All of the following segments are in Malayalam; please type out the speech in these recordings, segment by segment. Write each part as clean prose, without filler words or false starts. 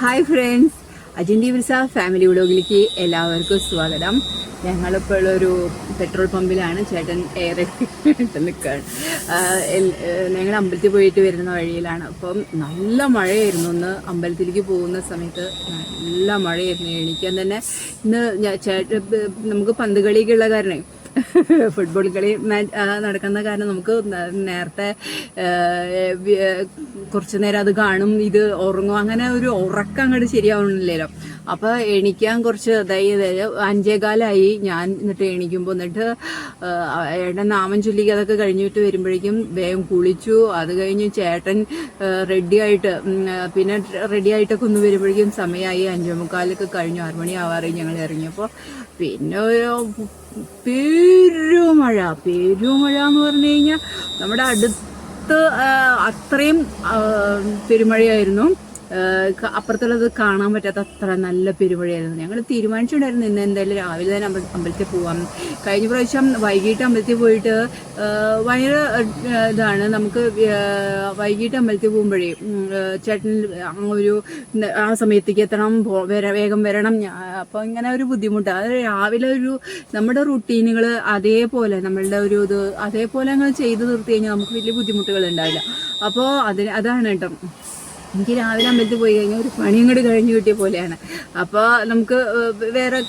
ഹായ് ഫ്രണ്ട്സ്, അജിൻ്റെ വിർസ ഫാമിലി വ്ലോഗിലേക്ക് എല്ലാവർക്കും സ്വാഗതം. ഞങ്ങളിപ്പോൾ ഒരു പെട്രോൾ പമ്പിലാണ്. ചേട്ടൻ ഏറെ നിൽക്കുകയാണ്. ഞങ്ങൾ അമ്പലത്തിൽ പോയിട്ട് വരുന്ന വഴിയിലാണ്. അപ്പം നല്ല മഴയായിരുന്നു. ഒന്ന് അമ്പലത്തിലേക്ക് പോകുന്ന സമയത്ത് നല്ല മഴയായിരുന്നു. എണീക്കാൻ തന്നെ ഇന്ന് നമുക്ക് പന്ത് കളിയൊക്കെയുള്ള കാരണേ, ഫുട്ബോൾ കളി നടക്കുന്ന കാരണം നമുക്ക് നേരത്തെ കുറച്ചു നേരം അത് കാണും, ഇത് ഉറങ്ങും, അങ്ങനെ ഒരു ഉറക്കം അങ്ങോട്ട് ശരിയാവണില്ലല്ലോ. അപ്പോൾ എണീക്കാൻ കുറച്ച് 5:15 ഞാൻ. എന്നിട്ട് എണീക്കുമ്പോൾ ഏട്ടൻ നാമം ചൊല്ലിക്ക് അതൊക്കെ കഴിഞ്ഞിട്ട് വരുമ്പോഴേക്കും വേഗം കുളിച്ചു. അത് കഴിഞ്ഞ് ചേട്ടൻ റെഡിയായിട്ടൊക്കെ ഒന്ന് വരുമ്പോഴേക്കും സമയമായി. 5:45 കഴിഞ്ഞു. 6 മണി ആവാറായി ഞങ്ങൾ ഇറങ്ങിയപ്പോൾ. പിന്നെ ഒരു പെരുമഴ എന്ന് പറഞ്ഞു കഴിഞ്ഞാൽ നമ്മുടെ അടുത്ത് അത്രയും പെരുമഴയായിരുന്നു. അപ്പുറത്തുള്ളത് കാണാൻ പറ്റാത്ത അത്ര നല്ല പെരുമഴയായിരുന്നു. ഞങ്ങൾ തീരുമാനിച്ചിട്ടുണ്ടായിരുന്നു ഇന്ന് എന്തായാലും രാവിലെ തന്നെ അമ്പലത്തിൽ പോവാം. കഴിഞ്ഞ പ്രാവശ്യം വൈകിട്ട് അമ്പലത്തിൽ പോയിട്ട് ഭയങ്കര ഇതാണ്. നമുക്ക് വൈകിട്ട് അമ്പലത്തിൽ പോകുമ്പോഴേ ചേട്ടൻ ഒരു ആ സമയത്തേക്ക് എത്തണം, വേഗം വരണം. അപ്പോൾ ഇങ്ങനെ ഒരു ബുദ്ധിമുട്ടാണ്. അത് രാവിലെ നമ്മുടെ റുട്ടീനുകൾ അതേപോലെ നമ്മളുടെ അതേപോലെ അങ്ങനെ ചെയ്ത് നിർത്തി കഴിഞ്ഞാൽ നമുക്ക് വലിയ ബുദ്ധിമുട്ടുകൾ ഉണ്ടാവില്ല. അപ്പോൾ അതാണ് കേട്ടോ. എനിക്ക് രാവിലെ അമ്പലത്തിൽ പോയി കഴിഞ്ഞാൽ ഒരു പണിയും കൂടി കഴിഞ്ഞ് കിട്ടിയ പോലെയാണ്. അപ്പോൾ നമുക്ക് വേറെ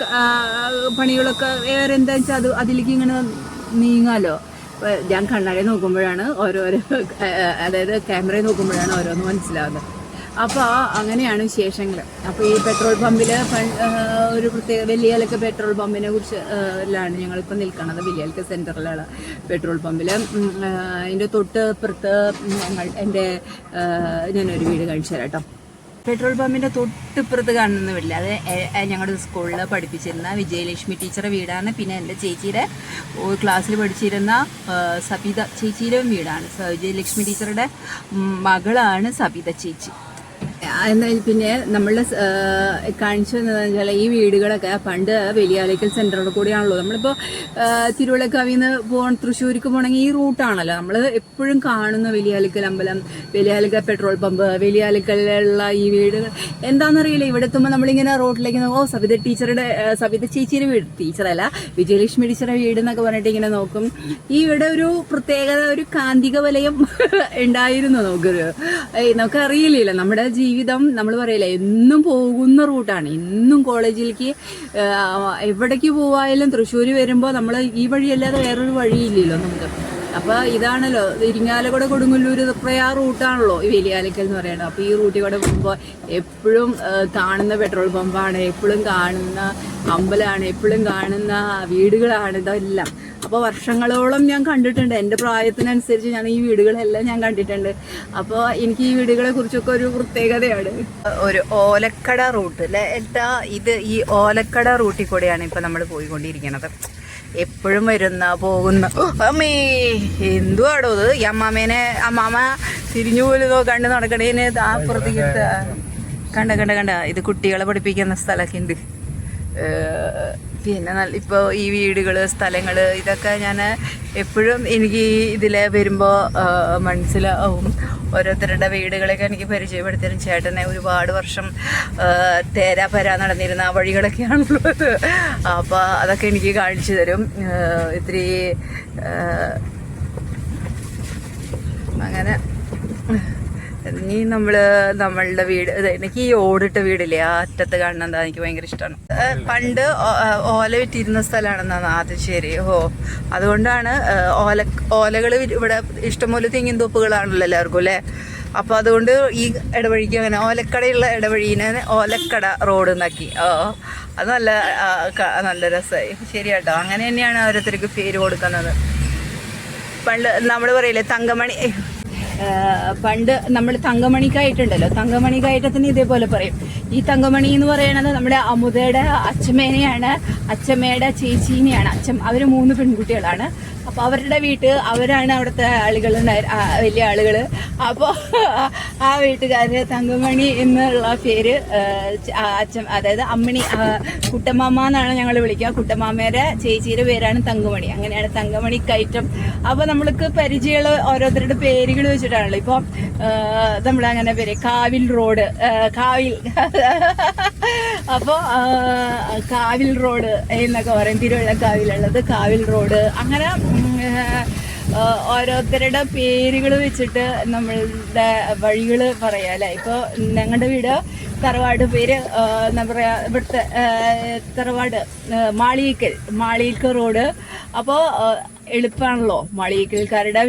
പണികളൊക്കെ വേറെ എന്താ വെച്ചാൽ അതിലേക്ക് ഇങ്ങനെ നീങ്ങാലോ. ഞാൻ കണ്ണാടി നോക്കുമ്പോഴാണ് അതായത് ക്യാമറയിൽ നോക്കുമ്പോഴാണ് ഓരോന്ന് മനസ്സിലാവുന്നത്. അപ്പോൾ അങ്ങനെയാണ് വിശേഷങ്ങൾ. അപ്പോൾ ഈ പെട്രോൾ പമ്പിൽ ഒരു പ്രത്യേക വെള്ളിയാലൊക്കെ പെട്രോൾ പമ്പിനെ കുറിച്ചാണ് ഞങ്ങളിപ്പോൾ നിൽക്കുന്നത്. വെള്ളിയാലൊക്കെ സെൻറ്ററിലുള്ള പെട്രോൾ പമ്പിൽ. അതിൻ്റെ തൊട്ട് അപ്പുറത്ത് ഞാനൊരു വീട് കാണിച്ചു തരാം കേട്ടോ. പെട്രോൾ പമ്പിൻ്റെ തൊട്ടിപ്പുറത്ത് കാണുന്ന വീട്ടിൽ അത് ഞങ്ങളുടെ സ്കൂളിൽ പഠിപ്പിച്ചിരുന്ന വിജയലക്ഷ്മി ടീച്ചറുടെ വീടാണ്. പിന്നെ എൻ്റെ ചേച്ചിയുടെ ക്ലാസ്സിൽ പഠിച്ചിരുന്ന സബിത ചേച്ചിയുടെ വീടാണ്. വിജയലക്ഷ്മി ടീച്ചറുടെ മകളാണ് സബിത ചേച്ചി. പിന്നെ നമ്മളുടെ കാണിച്ചതെന്ന് വെച്ചാൽ ഈ വീടുകളൊക്കെ പണ്ട് വെളിയാലക്കൽ സെൻറ്ററിൽ കൂടിയാണല്ലോ. നമ്മളിപ്പോൾ തിരുവള്ളക്കാവിൽ നിന്ന് തൃശ്ശൂർക്ക് പോകണമെങ്കിൽ ഈ റൂട്ടാണല്ലോ നമ്മൾ എപ്പോഴും കാണുന്ന. വെളിയാലക്കൽ അമ്പലം, വെളിയാലക്കൽ പെട്രോൾ പമ്പ്, വെളിയാലക്കലിലുള്ള ഈ വീടുകൾ എന്താണെന്നറിയില്ല. ഇവിടെ എത്തുമ്പോൾ നമ്മളിങ്ങനെ റോഡിലേക്ക് സബിത ചേച്ചിയുടെ വീട്, ടീച്ചറല്ല വിജയലക്ഷ്മി ടീച്ചറുടെ വീട് എന്നൊക്കെ പറഞ്ഞിട്ട് ഇങ്ങനെ നോക്കും. ഈ ഇവിടെ ഒരു പ്രത്യേകത, ഒരു കാന്തിക വലയം ഉണ്ടായിരുന്നു. നമുക്കറിയില്ലല്ലോ. നമ്മുടെ ജീവിതം നമ്മൾ പറയില്ല, എന്നും പോകുന്ന റൂട്ടാണ്. എന്നും കോളേജിലേക്ക് എവിടേക്ക് പോവായാലും തൃശ്ശൂർ വരുമ്പോൾ നമ്മൾ ഈ വഴിയല്ലാതെ വേറൊരു വഴിയില്ലല്ലോ നമുക്ക്. അപ്പോൾ ഇതാണല്ലോ ഇരിങ്ങാലക്കുട കൊടുങ്ങല്ലൂർ ആ റൂട്ടാണല്ലോ ഈ വെളിയാലക്കൽ എന്ന് പറയുന്നത്. അപ്പോൾ ഈ റൂട്ടിൽ കൂടെ പോകുമ്പോൾ എപ്പോഴും കാണുന്ന പെട്രോൾ പമ്പാണ്, എപ്പോഴും കാണുന്ന അമ്പലമാണ്, എപ്പോഴും കാണുന്ന വീടുകളാണ് ഇതെല്ലാം. അപ്പോൾ വർഷങ്ങളോളം ഞാൻ കണ്ടിട്ടുണ്ട്. എൻ്റെ പ്രായത്തിനനുസരിച്ച് ഞാൻ ഈ വീടുകളെല്ലാം ഞാൻ കണ്ടിട്ടുണ്ട്. അപ്പോൾ എനിക്ക് ഈ വീടുകളെ കുറിച്ചൊക്കെ ഒരു പ്രത്യേകതയാണ്. ഒരു ഓലക്കട റൂട്ട് അല്ലേ ഈ ഓലക്കട റൂട്ടിൽ കൂടെയാണ് ഇപ്പം നമ്മൾ പോയിക്കൊണ്ടിരിക്കുന്നത്. എപ്പോഴും പോകുന്ന അമ്മേ എന്തുവാടോ ഇത്? ഈ അമ്മാമ തിരിഞ്ഞു പോലും കണ്ട് നടക്കണേന് അപ്പുറത്തേക്ക് കണ്ട ഇത് കുട്ടികളെ പഠിപ്പിക്കുന്ന സ്ഥലമൊക്കെ ഉണ്ട്. പിന്നെ ഇപ്പോൾ ഈ വീടുകൾ, സ്ഥലങ്ങൾ, ഇതൊക്കെ ഞാൻ എപ്പോഴും എനിക്ക് ഇതിലെ വരുമ്പോൾ മനസ്സിലാവും. ഓരോരുത്തരുടെ വീടുകളൊക്കെ എനിക്ക് പരിചയപ്പെടുത്തരും. ചേട്ടനെ ഒരുപാട് വർഷം തേരാപര നടന്നിരുന്ന ആ വഴികളൊക്കെയാണുള്ളത്. അപ്പോൾ അതൊക്കെ എനിക്ക് കാണിച്ചു തരും. ഇത്തിരി അങ്ങനെ ഇനി നമ്മളുടെ വീട് എനിക്ക് ഈ ഓടിട്ട വീടില്ലേ ആ അറ്റത്ത് കാണുന്നത് എനിക്ക് ഭയങ്കര ഇഷ്ടമാണ്. പണ്ട് ഓല വിറ്റിരുന്ന സ്ഥലമാണെന്നാണ് ആദ്യം. ശരി, അതുകൊണ്ടാണ് ഓലകൾ ഇവിടെ ഇഷ്ടംപോലെ തെങ്ങിൻ തോപ്പുകളാണല്ലോ എല്ലാവർക്കും അല്ലേ. അപ്പോൾ അതുകൊണ്ട് ഈ ഇടവഴിക്ക് അങ്ങനെ ഓലക്കടയുള്ള ഇടവഴീനെ ഓലക്കട റോഡ് എന്നാക്കി. അത് നല്ല രസമായി. ശരിയാട്ടോ, അങ്ങനെ തന്നെയാണ് ഓരോരുത്തർക്ക് പേര് കൊടുക്കുന്നത്. പണ്ട് നമ്മൾ പറയില്ലേ തങ്കമണി, പണ്ട് നമ്മൾ തങ്കമണിക്കായിട്ടുണ്ടല്ലോ, തങ്കമണിക്കായിട്ടത്തിന് ഇതേപോലെ പറയും. ഈ തങ്കമണി എന്ന് പറയുന്നത് നമ്മുടെ അമുദയുടെ അച്ഛമ്മേനെയാണ്, അച്ഛമ്മയുടെ ചേച്ചീനെയാണ്. അവർ 3 പെൺകുട്ടികളാണ്. അപ്പോൾ അവരുടെ അവരാണ് അവിടുത്തെ വലിയ ആളുകൾ. അപ്പോൾ ആ വീട്ടുകാര് തങ്കമണി എന്നുള്ള പേര് അച്ഛൻ, അതായത് അമ്മിണി, കുട്ടമാമ എന്നാണ് ഞങ്ങൾ വിളിക്കുക. കുട്ടമാമയുടെ ചേച്ചിയുടെ പേരാണ് തങ്കമണി. അങ്ങനെയാണ് തങ്കമണി കയറ്റം. അപ്പോൾ നമ്മൾക്ക് പരിചയമുള്ള ഓരോരുത്തരുടെ പേരുകൾ വെച്ചിട്ടാണല്ലോ. ഇപ്പോൾ നമ്മളങ്ങനെ പേര് കാവിൽ റോഡ്, അപ്പോൾ കാവിൽ റോഡ് എന്നൊക്കെ പറയും. തിരുവള്ളക്കാവിലുള്ളത് കാവിൽ റോഡ്. അങ്ങനെ ഓരോരുത്തരുടെ പേരുകൾ വെച്ചിട്ട് നമ്മളുടെ വഴികൾ പറയാം അല്ലേ. ഇപ്പോൾ ഞങ്ങളുടെ വീട് തറവാട് പേര് എന്താ പറയുക, ഇവിടുത്തെ തറവാട് മാളിയേക്കൽ റോഡ്. അപ്പോൾ എളുപ്പമാണല്ലോ, മാളിയേക്കൽക്കാരുടെ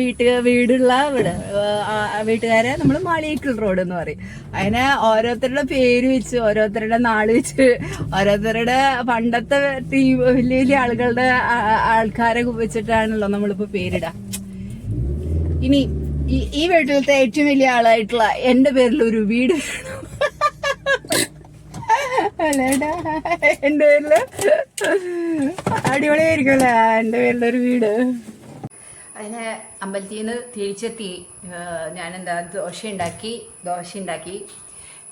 വീട്ടുകാരെ നമ്മൾ മാളിയേക്കൽ റോഡ് എന്ന് പറയും. അതിനെ ഓരോരുത്തരുടെ പേര് വെച്ച്, ഓരോരുത്തരുടെ നാള് വെച്ച്, ഓരോരുത്തരുടെ പണ്ടത്തെ വലിയ വലിയ ആൾക്കാരെ വെച്ചിട്ടാണല്ലോ നമ്മളിപ്പോൾ പേരിടാം. ഇനി ഈ വീട്ടിലത്തെ ഏറ്റവും വലിയ ആളായിട്ടുള്ള എൻ്റെ പേരിലൊരു വീട് അല്ലേടാ, എൻ്റെ പേരില് അടിപൊളിയായിരിക്കുമല്ലേ എൻ്റെ പേരിലൊരു വീട്. അതിനെ അമ്പലത്തിൽ നിന്ന് തിരിച്ചെത്തി ഞാനെന്താ ദോശ ഉണ്ടാക്കി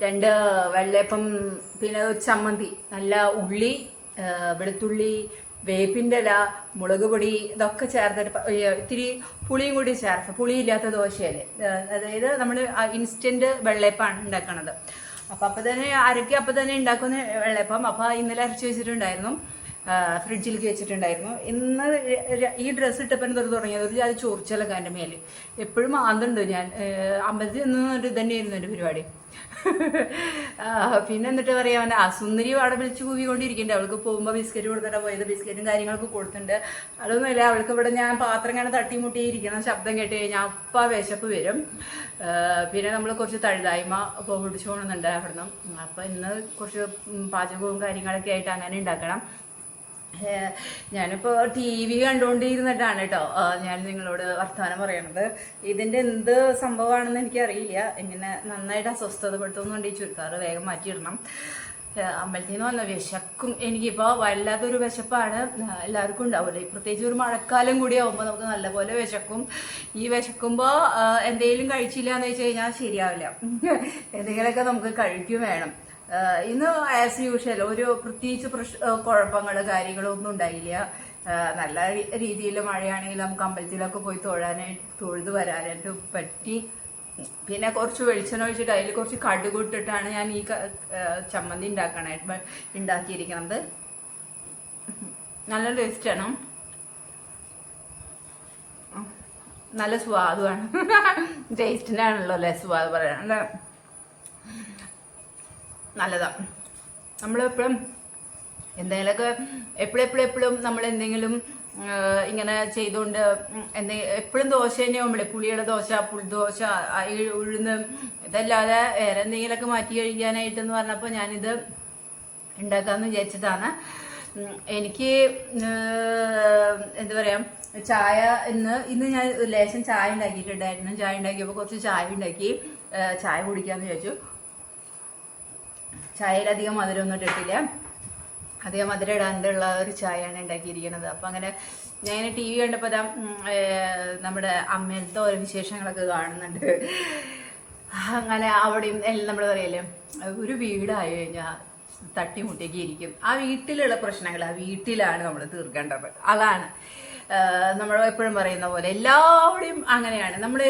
2 വെള്ളയപ്പം, പിന്നെ ഒരു ചമ്മന്തി, നല്ല ഉള്ളി, വെളുത്തുള്ളി, വേപ്പിൻ്റെ ഇല, മുളക് പൊടി, ഇതൊക്കെ ചേർത്തിട്ട് ഇത്തിരി പുളിയും കൂടി ചേർത്ത്, പുളിയില്ലാത്ത ദോശയല്ലേ, അതായത് നമ്മൾ ഇൻസ്റ്റൻറ്റ് വെള്ളയപ്പാണ് ഉണ്ടാക്കണത്. അപ്പം തന്നെ അപ്പം തന്നെ ഉണ്ടാക്കുന്ന വെള്ളയപ്പം. അപ്പോൾ ഇന്നലെ അരച്ച് വെച്ചിട്ടുണ്ടായിരുന്നു, ഫ്രിഡ്ജിലേക്ക് വെച്ചിട്ടുണ്ടായിരുന്നു. ഇന്ന് ഈ ഡ്രസ്സ് ഇട്ടപ്പം തുടങ്ങിയത് ഒരു ചോറിച്ചലൊക്കെ എൻ്റെ മേല് എപ്പോഴും ആന്തുണ്ട്. ഞാൻ അമ്പലത്തിൽ നിന്നൊരു തന്നെയായിരുന്നു എൻ്റെ പരിപാടി. പിന്നെ എന്നിട്ട് പറയാം, അവൻ്റെ സുന്ദരി അവിടെ വിളിച്ച് കൂവിക്കൊണ്ടിരിക്കുന്നുണ്ട്. അവൾക്ക് പോകുമ്പോൾ ബിസ്ക്കറ്റ് കൊടുത്തിട്ടാണ് പോയത്. ബിസ്ക്കറ്റും കാര്യങ്ങളൊക്കെ കൊടുത്തിട്ടുണ്ട്. അതൊന്നുമില്ല, അവൾക്ക് ഇവിടെ ഞാൻ പാത്രം ഇങ്ങനെ തട്ടിമുട്ടിയിരിക്കണം, ശബ്ദം കേട്ട് കഴിഞ്ഞാൽ അപ്പം വിശപ്പ് വരും. പിന്നെ നമ്മൾ കുറച്ച് തഴുതായ്മ ഇപ്പോൾ പിടിച്ചു പോകുന്നുണ്ട് അവിടുന്ന്. അപ്പം ഇന്ന് കുറച്ച് പാചകവും കാര്യങ്ങളൊക്കെ ആയിട്ട് അങ്ങനെ ഉണ്ടാക്കണം. ഞാനിപ്പോൾ TV കണ്ടുകൊണ്ടിരുന്നിട്ടാണ് കേട്ടോ ഞാൻ നിങ്ങളോട് വർത്തമാനം പറയണത്. ഇതിൻ്റെ എന്ത് സംഭവമാണെന്ന് എനിക്കറിയില്ല. ഇങ്ങനെ നന്നായിട്ട് അസ്വസ്ഥതപ്പെടുത്തുന്നുണ്ട് ഈ ചുരിദാറ്, വേഗം മാറ്റിയിടണം. അമ്പലത്തിൽ നിന്ന് വന്ന വിശക്കും. എനിക്കിപ്പോൾ വല്ലാത്തൊരു വിശപ്പാണ്, എല്ലാവർക്കും ഉണ്ടാവില്ലേ, പ്രത്യേകിച്ച് ഒരു മഴക്കാലം കൂടി ആകുമ്പോൾ നമുക്ക് നല്ലപോലെ വിശക്കും. ഈ വിശക്കുമ്പോൾ എന്തെങ്കിലും കഴിച്ചില്ല എന്ന് വെച്ച് കഴിഞ്ഞാൽ ശരിയാവില്ല, എന്തെങ്കിലുമൊക്കെ നമുക്ക് കഴിക്കും വേണം. ഇന്ന് ആസ് യൂഷ്വൽ ഒരു പ്രത്യേകിച്ച് കുഴപ്പങ്ങൾ കാര്യങ്ങളോ ഒന്നും ഉണ്ടായില്ല. നല്ല രീതിയിൽ മഴയാണെങ്കിൽ നമുക്ക് അമ്പലത്തിലൊക്കെ പോയി തൊഴുത് വരാനായിട്ട് പറ്റി. പിന്നെ കുറച്ച് വെളിച്ചെണ്ണ ഒഴിച്ചിട്ട് അതിൽ കുറച്ച് കടുക് ഇട്ടിട്ടാണ് ഞാൻ ഈ ചമ്മന്തി ഉണ്ടാക്കിയിരിക്കുന്നത്. നല്ല ടേസ്റ്റാണ്, നല്ല സ്വാദുമാണ്. ടേസ്റ്റിനാണല്ലോ അല്ലേ സ്വാദ് പറയാൻ, നല്ലതാണ്. നമ്മളെപ്പോഴും എന്തെങ്കിലുമൊക്കെ എപ്പോഴും നമ്മൾ എന്തെങ്കിലും ഇങ്ങനെ ചെയ്തുകൊണ്ട് എപ്പോഴും ദോശ തന്നെയാകുമ്പോഴേ, പുളിയുള്ള ദോശ, പുളിദോശ, ഉഴുന്ന്, ഇതല്ലാതെ വേറെ എന്തെങ്കിലുമൊക്കെ മാറ്റി കഴിക്കാനായിട്ടെന്ന് പറഞ്ഞപ്പോൾ ഞാനിത് ഉണ്ടാക്കാമെന്ന് വിചാരിച്ചതാണ്. എനിക്ക് എന്താ പറയുക, ചായ ഇന്ന് ഞാൻ ലേശം ചായ ഉണ്ടാക്കിയിട്ടുണ്ടായിരുന്നു. ചായ ഉണ്ടാക്കിയപ്പോൾ കുറച്ച് ചായ ഉണ്ടാക്കി ചായ കുടിക്കാമെന്ന് വിചാരിച്ചു. ചായയിൽ മധുരമൊന്നും ഇട്ടിട്ടില്ല, അധികം മധുരം ഇടാണ്ടുള്ള ഒരു ചായയാണ് ഉണ്ടാക്കിയിരിക്കുന്നത്. അപ്പം അങ്ങനെ ഞാൻ TV കണ്ടപ്പോൾ നമ്മുടെ അമ്മയിലത്തെ ഓരോ വിശേഷങ്ങളൊക്കെ കാണുന്നുണ്ട്. അങ്ങനെ അവിടെയും എല്ലാം നമ്മൾ പറയല്ലേ, ഒരു വീടായി കഴിഞ്ഞാൽ തട്ടിമുട്ടിയൊക്കെ ഇരിക്കും. ആ വീട്ടിലുള്ള പ്രശ്നങ്ങൾ ആ വീട്ടിലാണ് നമ്മൾ തീർക്കേണ്ടത്. അതാണ് നമ്മൾ എപ്പോഴും പറയുന്ന പോലെ എല്ലാവരുടെയും അങ്ങനെയാണ്. നമ്മൾ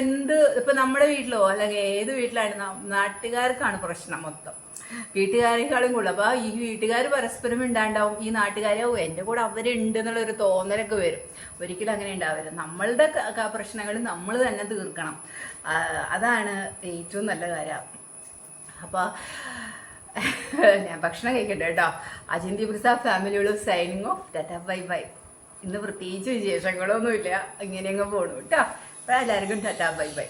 ഇപ്പം നമ്മുടെ വീട്ടിലോ അല്ലെങ്കിൽ ഏത് വീട്ടിലാണ് നാട്ടുകാർക്കാണ് പ്രശ്നം മൊത്തം, വീട്ടുകാരെക്കാളും കൂടുതൽ. അപ്പോൾ ഈ വീട്ടുകാർ പരസ്പരം ഉണ്ടാവും, ഈ നാട്ടുകാരെ എൻ്റെ കൂടെ അവരുണ്ട് എന്നുള്ളൊരു തോന്നലൊക്കെ വരും. ഒരിക്കലും അങ്ങനെ ഉണ്ടാവരുത്. നമ്മളുടെ പ്രശ്നങ്ങൾ നമ്മൾ തന്നെ തീർക്കണം, അതാണ് ഏറ്റവും നല്ല കാര്യം. അപ്പോൾ ഞാൻ ഭക്ഷണം കഴിക്കട്ടെ കേട്ടോ. അജിന്തി പ്രസാദ് ഫാമിലിയോട് signing off. Tata bye bye. ഇന്ന് പ്രത്യേകിച്ച് വിശേഷങ്ങളൊന്നുമില്ല, ഇങ്ങനെയങ്ങ് പോണു കേട്ടോ. അപ്പോൾ എല്ലാവർക്കും ടാറ്റാ ബൈ ബൈ.